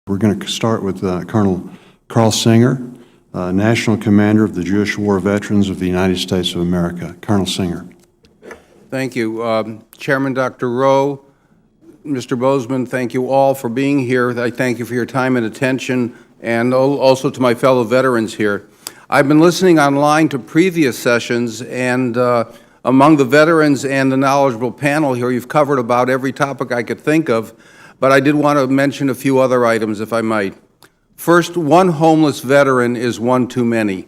We're going to start with Colonel Carl Singer, National Commander of the Jewish War Veterans of the United States of America. Colonel Singer. Thank you. Chairman Dr. Rowe, Mr. Bozeman, thank you all for being here. I thank you for your time and attention, and also to my fellow veterans here. I've been listening online to previous sessions, and among the veterans and the knowledgeable panel here, you've covered about every topic I could think of, but I did want to mention a few other items, if I might. First, one homeless veteran is one too many.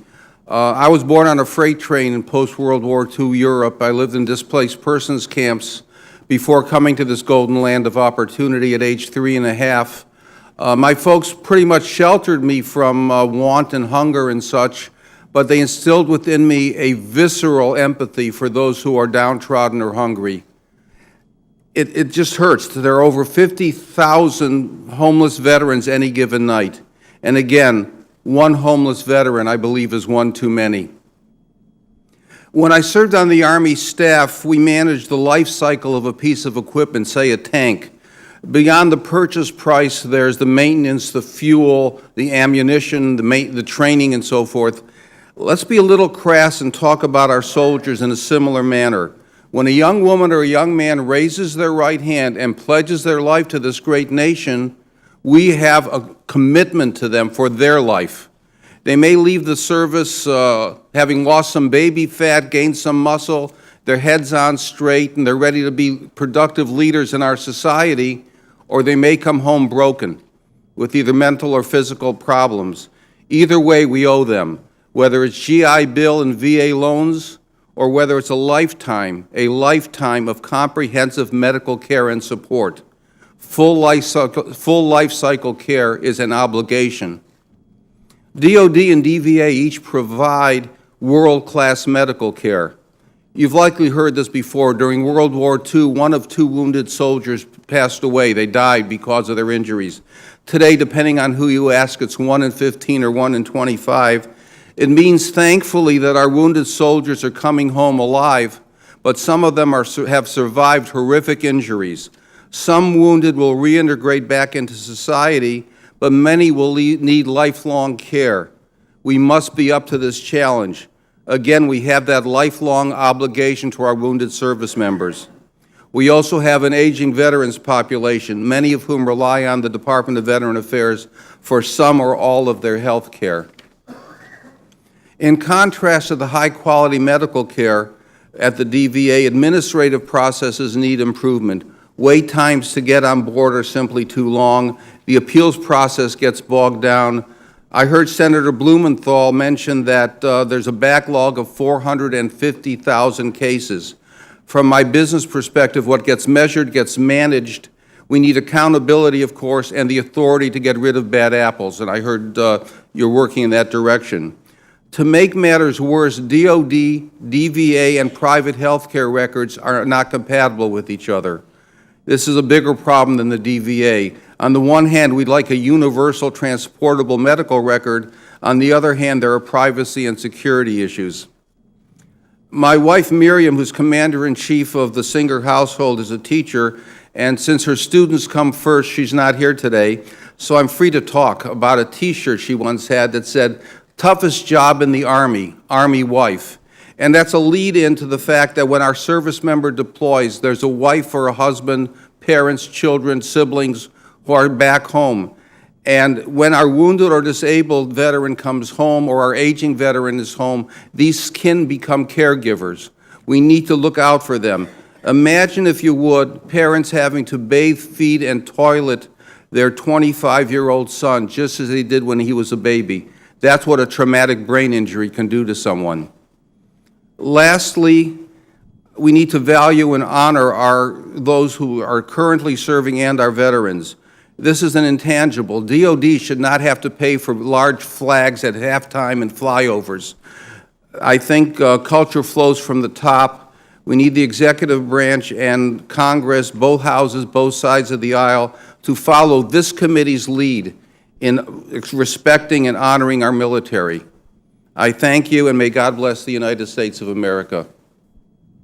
I was born on a freight train in post-World War II Europe. I lived in displaced persons camps before coming to this golden land of opportunity at age 3½. My folks pretty much sheltered me from want and hunger and such, but they instilled within me a visceral empathy for those who are downtrodden or hungry. It just hurts. There are over 50,000 homeless veterans any given night. And again, one homeless veteran, I believe, is one too many. When I served on the Army staff, we managed the life cycle of a piece of equipment, say a tank. Beyond the purchase price, there's the maintenance, the fuel, the ammunition, the training, and so forth. Let's be a little crass and talk about our soldiers in a similar manner. When a young woman or a young man raises their right hand and pledges their life to this great nation, we have a commitment to them for their life. They may leave the service having lost some baby fat, gained some muscle, their head's on straight, and they're ready to be productive leaders in our society, or they may come home broken with either mental or physical problems. Either way, we owe them, whether it's GI Bill and VA loans, or whether it's a lifetime of comprehensive medical care and support. Full life cycle care is an obligation. DoD and DVA each provide world-class medical care. You've likely heard this before. During World War II, one of 2 wounded soldiers passed away. They died because of their injuries. Today, depending on who you ask, it's 1 in 15 or 1 in 25. It means, thankfully, that our wounded soldiers are coming home alive, but some of them have survived horrific injuries. Some wounded will reintegrate back into society, but many will need lifelong care. We must be up to this challenge. Again, we have that lifelong obligation to our wounded service members. We also have an aging veterans population, many of whom rely on the Department of Veteran Affairs for some or all of their health care. In contrast to the high-quality medical care at the DVA, administrative processes need improvement. Wait times to get on board are simply too long. The appeals process gets bogged down. I heard Senator Blumenthal mention that there's a backlog of 450,000 cases. From my business perspective, what gets measured gets managed. We need accountability, of course, and the authority to get rid of bad apples, and I heard you're working in that direction. To make matters worse, DoD, DVA, and private health care records are not compatible with each other. This is a bigger problem than the DVA. On the one hand, we'd like a universal transportable medical record. On the other hand, there are privacy and security issues. My wife, Miriam, who's Commander-in-Chief of the Singer household, is a teacher, and since her students come first, she's not here today, so I'm free to talk about a T-shirt she once had that said, "Toughest job in the Army, Army wife." And that's a lead-in to the fact that when our service member deploys, there's a wife or a husband, parents, children, siblings who are back home. And when our wounded or disabled veteran comes home or our aging veteran is home, these can become caregivers. We need to look out for them. Imagine, if you would, parents having to bathe, feed, and toilet their 25-year-old son just as they did when he was a baby. That's what a traumatic brain injury can do to someone. Lastly, we need to value and honor those who are currently serving and our veterans. This is an intangible. DoD should not have to pay for large flags at halftime and flyovers. I think culture flows from the top. We need the executive branch and Congress, both houses, both sides of the aisle, to follow this committee's lead in respecting and honoring our military. I thank you, and may God bless the United States of America.